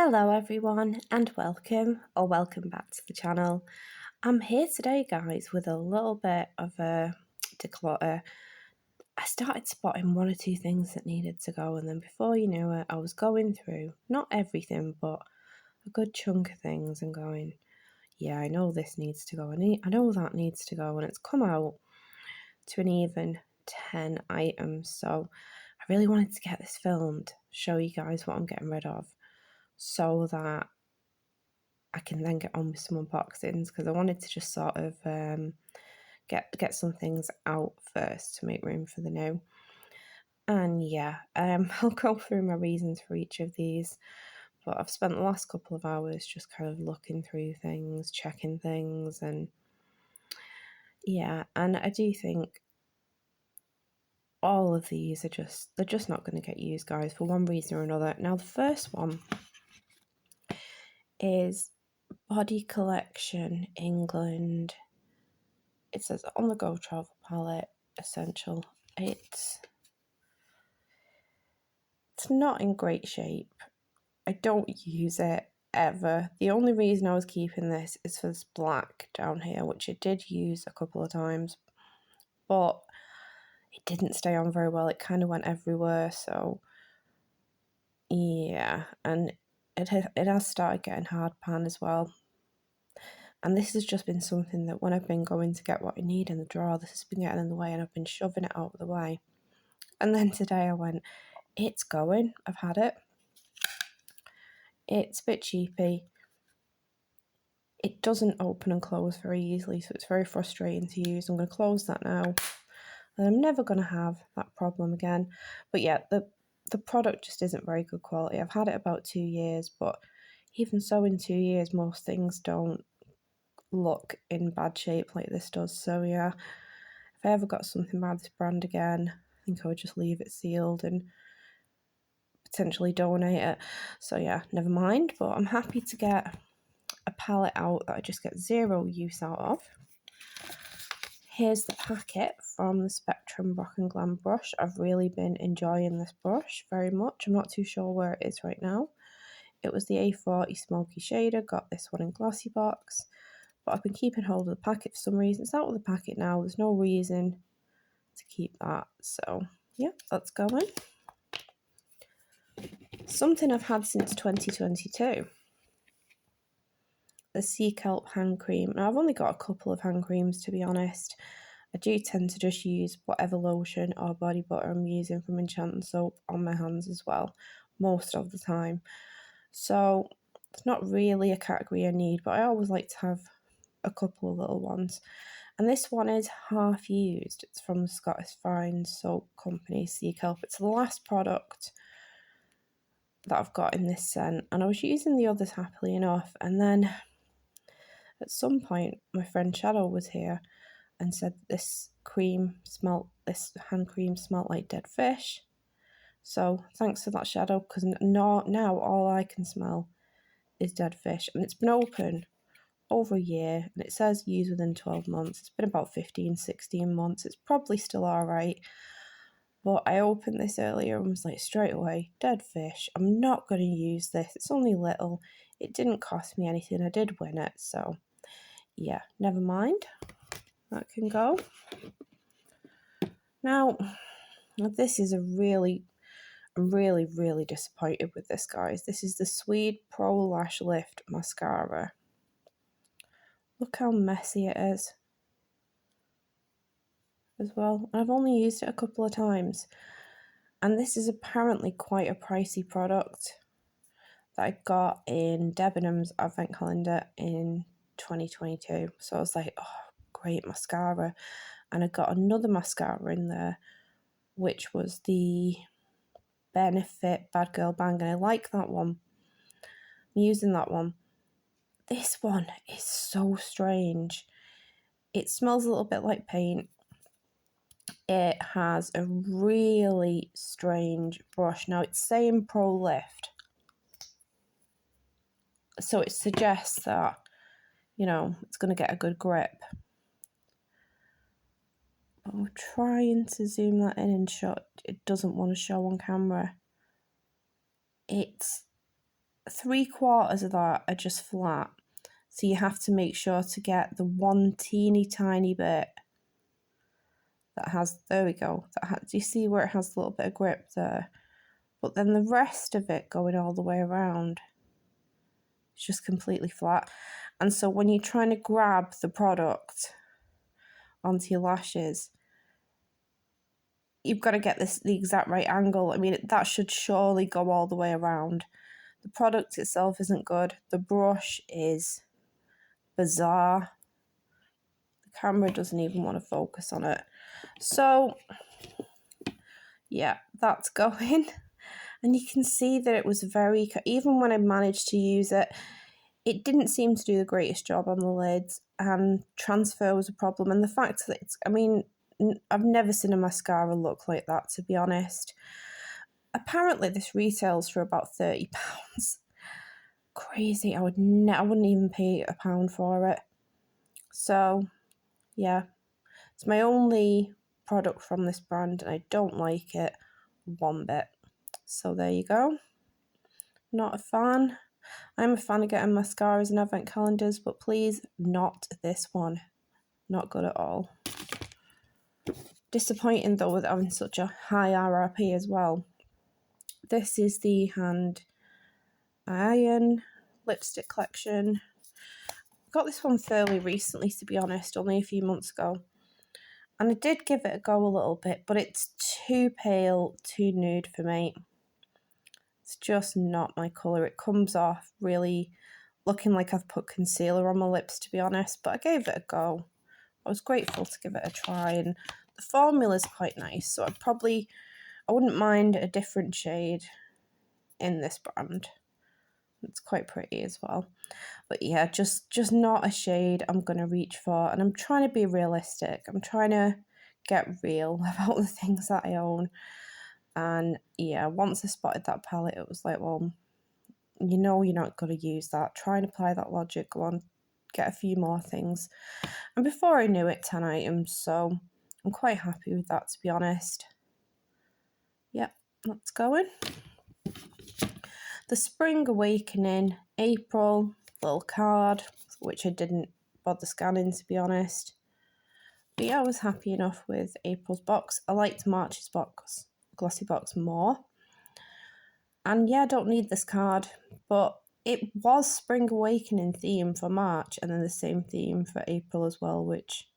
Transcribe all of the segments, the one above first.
Hello everyone and welcome back to the channel. I'm here today guys with a little bit of a declutter. I started spotting one or two things that needed to go, and then before you knew it I was going through, not everything but a good chunk of things and going, yeah, I know this needs to go, I know that needs to go, and it's come out to an even 10 items. So I really wanted to get this filmed, show you guys what I'm getting rid of, so that I can then get on with some unboxings, because I wanted to just sort of get some things out first to make room for the new. And yeah, I'll go through my reasons for each of these, but I've spent the last couple of hours just kind of looking through things, checking things, and yeah, and I do think all of these they're just not going to get used, guys, for one reason or another. Now the first one is Body Collection England. It says on the go travel palette, essential. It's not in great shape. I don't use it ever. The only reason I was keeping this is for this black down here, which I did use a couple of times, but it didn't stay on very well. It kind of went everywhere, so yeah. And it has started getting hard pan as well. And this has just been something that when I've been going to get what I need in the drawer, this has been getting in the way and I've been shoving it out of the way. And then today I went, it's going, I've had it. It's a bit cheapy. It doesn't open and close very easily, so it's very frustrating to use. I'm going to close that now. And I'm never going to have that problem again. But yeah, the product just isn't very good quality. I've had it about 2 years, but even so, in 2 years, most things don't look in bad shape like this does. So yeah, if I ever got something by this brand again, I think I would just leave it sealed and potentially donate it. So yeah, never mind, but I'm happy to get a palette out that I just get zero use out of. Here's the packet from the Spectrum Rock and Glam brush. I've really been enjoying this brush very much. I'm not too sure where it is right now. It was the A40 Smoky Shader, got this one in Glossybox, but I've been keeping hold of the packet for some reason. It's out of the packet now, there's no reason to keep that, so yeah, that's going. Something I've had since 2022. The Sea Kelp hand cream. Now I've only got a couple of hand creams, to be honest. I do tend to just use whatever lotion or body butter I'm using from Enchanted Soap on my hands as well, most of the time. So it's not really a category I need, but I always like to have a couple of little ones. And this one is half used. It's from the Scottish Fine Soap Company, Sea Kelp. It's the last product that I've got in this scent, and I was using the others happily enough, and then at some point my friend Shadow was here and said this hand cream smelled like dead fish. So thanks for that, Shadow, because now all I can smell is dead fish, and it's been open over a year and it says use within 12 months. It's been about 15-16 months. It's probably still alright, but I opened this earlier and was like, straight away, dead fish. I'm not going to use this. It's only little. It didn't cost me anything. I did win it, so yeah, never mind. That can go. Now, this is I'm really disappointed with this, guys. This is the Swede Pro Lash Lift Mascara. Look how messy it is as well. I've only used it a couple of times. And this is apparently quite a pricey product that I got in Debenhams Advent Calendar in 2022. So I was like, oh, great mascara. And I got another mascara in there, which was the Benefit Bad Girl Bang. And I like that one. I'm using that one. This one is so strange. It smells a little bit like paint. It has a really strange brush. Now it's saying Pro Lift, so it suggests that, you know, it's going to get a good grip. But I'm trying to zoom that in and show it doesn't want to show on camera. It's 3/4 of that are just flat. So you have to make sure to get the one teeny tiny bit that has, there we go, do you see where it has a little bit of grip there? But then the rest of it going all the way around, it's just completely flat. And so when you're trying to grab the product onto your lashes, you've got to get the exact right angle. I mean, that should surely go all the way around. The product itself isn't good. The brush is bizarre. The camera doesn't even want to focus on it. So, yeah, that's going. And you can see that it was very, even when I managed to use it, it didn't seem to do the greatest job on the lids, and transfer was a problem. And the fact that it's, I mean, I've never seen a mascara look like that, to be honest. Apparently this retails for about £30. Crazy. I wouldn't even pay £1 for it. So, yeah. It's my only product from this brand, and I don't like it one bit. So there you go. Not a fan. I'm a fan of getting mascaras and advent calendars, but please, not this one. Not good at all. Disappointing though with having such a high RRP as well. This is the Hand Iron lipstick collection. Got this one fairly recently, to be honest, only a few months ago. And I did give it a go a little bit, but it's too pale, too nude for me. It's just not my colour. It comes off really looking like I've put concealer on my lips, to be honest, but I gave it a go. I was grateful to give it a try, and the formula is quite nice, so I wouldn't mind a different shade in this brand. It's quite pretty as well. But yeah, just not a shade I'm going to reach for, and I'm trying to be realistic. I'm trying to get real about the things that I own. And yeah, once I spotted that palette, it was like, well, you know you're not going to use that. Try and apply that logic. Go on, get a few more things. And before I knew it, 10 items. So I'm quite happy with that, to be honest. Yep, that's going. The Spring Awakening, April, little card, which I didn't bother scanning, to be honest. But yeah, I was happy enough with April's box. I liked March's box, Glossybox, more. And yeah, I don't need this card, but it was Spring Awakening theme for March, and then the same theme for April as well, which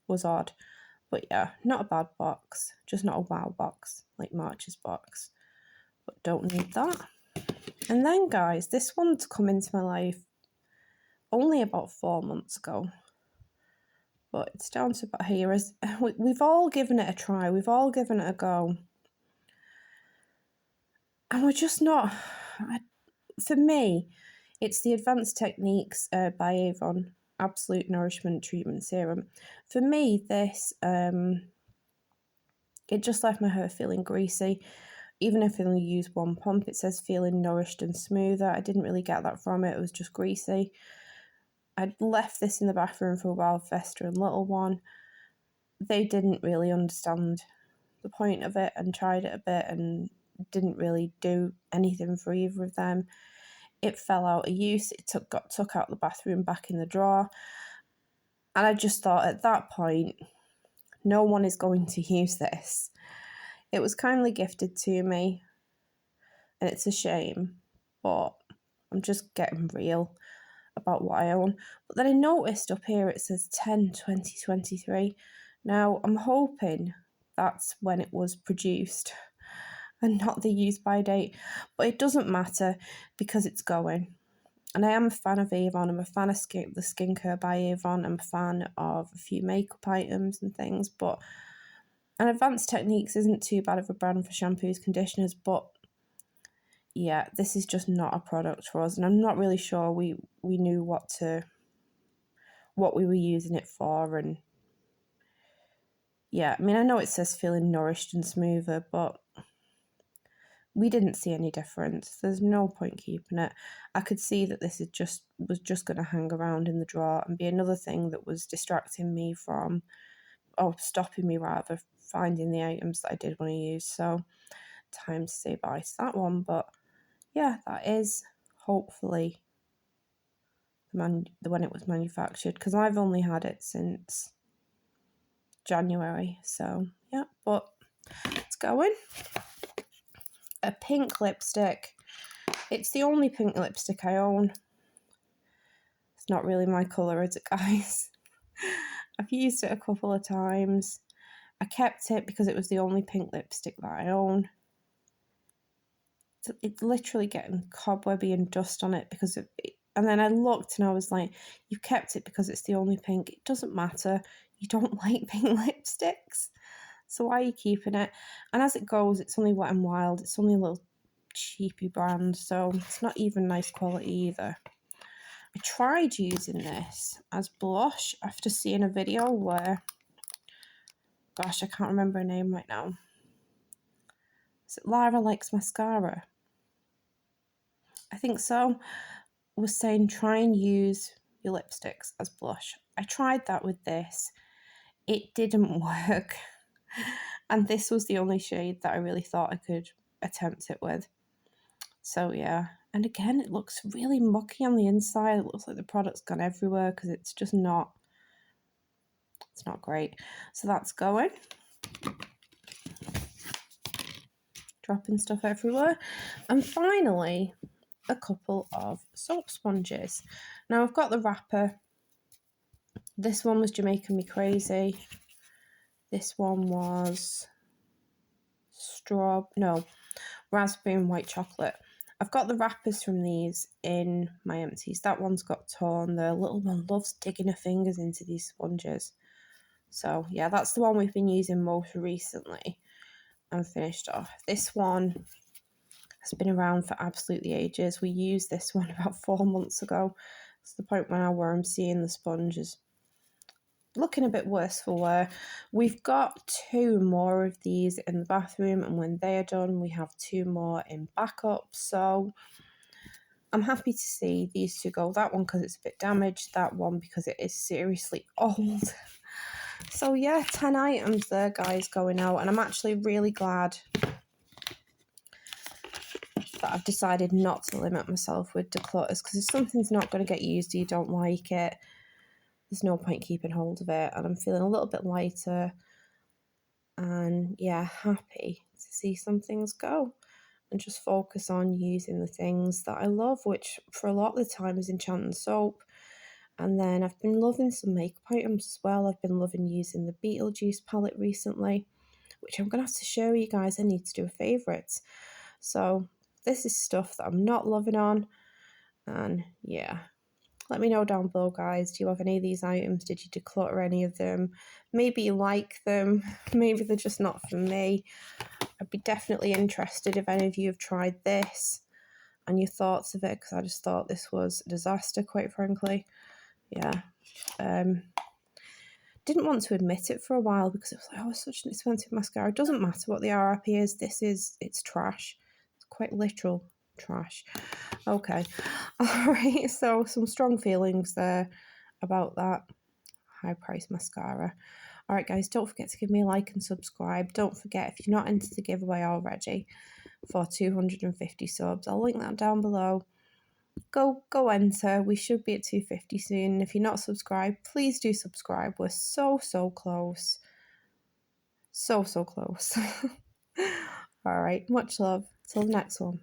was odd. But yeah, not a bad box, just not a wow box like March's box. But don't need that. And then guys, this one's come into my life only about 4 months ago. But it's down to about here. We've all given it a try, we've all given it a go. And we're just not, for me, it's the Advanced Techniques by Avon Absolute Nourishment Treatment Serum. For me, this, it just left my hair feeling greasy. Even if I only use one pump, it says feeling nourished and smoother. I didn't really get that from it. It was just greasy. I'd left this in the bathroom for a while, Vesta and Little One. They didn't really understand the point of it and tried it a bit and didn't really do anything for either of them. It fell out of use. It got took out of the bathroom, back in the drawer. And I just thought at that point, no one is going to use this. It was kindly gifted to me, and it's a shame, but I'm just getting real about what I own. But then I noticed up here it says 10/20/23. Now I'm hoping that's when it was produced and not the use by date, but it doesn't matter because it's going. And I am a fan of Avon. I'm a fan of the skincare by Avon. I'm a fan of a few makeup items and things, but and Advanced Techniques isn't too bad of a brand for shampoos, conditioners, but yeah, this is just not a product for us, and I'm not really sure we knew what we were using it for. And yeah, I mean, I know it says feeling nourished and smoother, but we didn't see any difference. There's no point keeping it. I could see that this was just going to hang around in the drawer and be another thing that was distracting me from, or stopping me rather, finding the items that I did want to use. So time to say bye to that one. But yeah, that is hopefully when it was manufactured, because I've only had it since January. So yeah, but it's going. A pink lipstick. It's the only pink lipstick I own. It's not really my colour, is it, guys? I've used it a couple of times. I kept it because it was the only pink lipstick that I own. It's literally getting cobwebby and dust on it because and then I looked and I was like, you've kept it because it's the only pink. It doesn't matter. You don't like pink lipsticks. So why are you keeping it? And as it goes, it's only Wet n Wild. It's only a little cheapy brand, so it's not even nice quality either. I tried using this as blush after seeing a video where, gosh, I can't remember her name right now. Is it Lara Likes Mascara? I think so. Was saying try and use your lipsticks as blush. I tried that with this. It didn't work. And this was the only shade that I really thought I could attempt it with. So yeah. And again, it looks really mucky on the inside. It looks like the product's gone everywhere because it's just not, it's not great. So that's going. Dropping stuff everywhere. And finally, a couple of soap sponges. Now I've got the wrapper. This one was Jamaican Me Crazy. This one was raspberry and white chocolate. I've got the wrappers from these in my empties. That one's got torn. The little one loves digging her fingers into these sponges. So yeah, that's the one we've been using most recently and finished off. This one has been around for absolutely ages. We used this one about 4 months ago. It's the point now where I'm seeing the sponges looking a bit worse for wear. We've got 2 more of these in the bathroom, and when they are done, we have 2 more in backup. So I'm happy to see these 2 go. That one because it's a bit damaged, that one because it is seriously old. So yeah, 10 items there, guys, going out, and I'm actually really glad that I've decided not to limit myself with declutters, because if something's not going to get used or you don't like it, there's no point keeping hold of it. And I'm feeling a little bit lighter and yeah, happy to see some things go and just focus on using the things that I love, which for a lot of the time is Enchanted Soap. And then I've been loving some makeup items as well. I've been loving using the Beetlejuice palette recently, which I'm going to have to show you guys. I need to do a favourites. So this is stuff that I'm not loving on. And yeah, let me know down below, guys. Do you have any of these items? Did you declutter any of them? Maybe you like them. Maybe they're just not for me. I'd be definitely interested if any of you have tried this and your thoughts of it, because I just thought this was a disaster, quite frankly. Yeah. Didn't want to admit it for a while because it was like, oh, it's such an expensive mascara. It doesn't matter what the RRP is. It's trash. It's quite literal trash. Okay. All right. So some strong feelings there about that high price mascara. All right, guys, don't forget to give me a like and subscribe. Don't forget, if you're not entered the giveaway already for 250 subs, I'll link that down below. Go enter. We should be at 250 soon. If you're not subscribed, please do subscribe. We're so close. So close. All right, much love. Till the next one.